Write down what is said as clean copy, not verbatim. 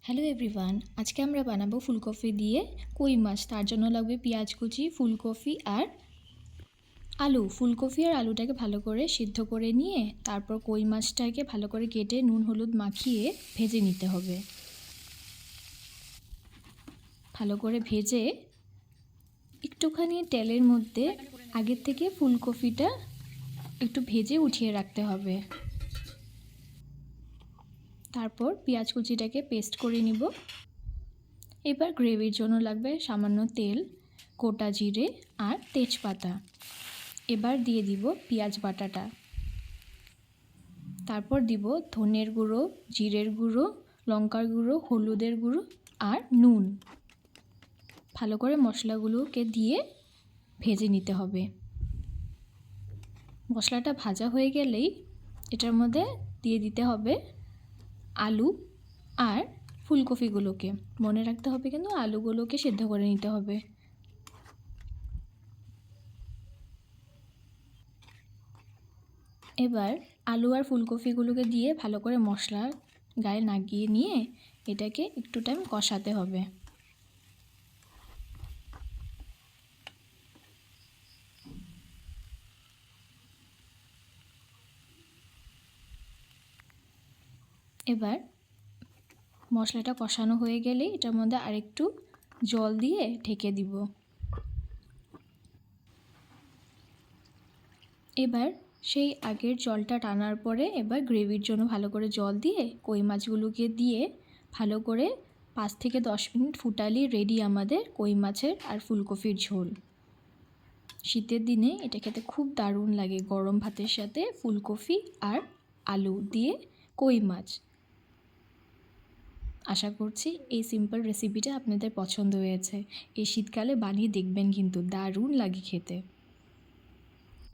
Hello everyone, আজকে আমরা বানাবো ফুলকপি দিয়ে কই মাছ। তার জন্য লাগবে পেঁয়াজ কুচি, ফুলকপি আর আলু। ফুলকপি আর আলুটাকে ভালো করে সিদ্ধ করে নিয়ে তারপর কই মাছটাকে ভালো করে কেটে নুন হলুদ মাখিয়ে ভেজে নিতে হবে। ভালো করে ভেজে একটুখানি তেলের মধ্যে আগের থেকে ফুলকপিটা একটু ভেজে উঠিয়ে রাখতে হবে। তারপর পেঁয়াজ কুচিটাকে পেস্ট করে নিব। এবার গ্রেভির জন্য লাগবে সামান্য তেল, গোটা জিরে আর তেজপাতা। এবার দিয়ে দিব পেঁয়াজ বাটাটা, তারপর দিব ধনের গুঁড়ো, জিরের গুঁড়ো, লঙ্কার গুঁড়ো, হলুদের গুঁড়ো আর নুন। ভালো করে মশলাগুলোকে দিয়ে ভেজে নিতে হবে। মশলাটা ভাজা হয়ে গেলেই এটার মধ্যে দিয়ে দিতে হবে আলু আর ফুলকপিগুলোকে। মনে রাখতে হবে কিন্তু আলুগুলোকে সেদ্ধ করে নিতে হবে। এবার আলু আর ফুলকপিগুলোকে দিয়ে ভালো করে মশলার গায়ে লাগিয়ে নিয়ে এটাকে একটু টাইম কষাতে হবে। এবার মশলাটা কষানো হয়ে গেলে এটার মধ্যে আরেকটু জল দিয়ে ঢেকে দিব। এবার সেই আগের জলটা টানার পরে এবার গ্রেভির জন্য ভালো করে জল দিয়ে কই মাছগুলোকে দিয়ে ভালো করে 5 থেকে 10 মিনিট ফুটালেই রেডি আমাদের কই মাছের আর ফুলকপির ঝোল। শীতের দিনে এটা খেতে খুব দারুণ লাগে, গরম ভাতের সাথে ফুলকপি আর আলু দিয়ে কই মাছ। আশা করছি এই সিম্পল রেসিপিটা আপনাদের পছন্দ হয়েছে। এই শীতকালে বানিয়ে দেখবেন, কিন্তু দারুণ লাগে খেতে।